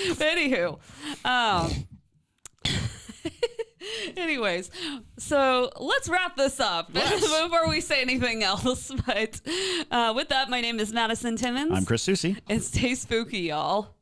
anywho, anyways, so let's wrap this up before we say anything else. But with that, my name is Madison Timmons. I'm Chris Susi. And stay spooky, y'all.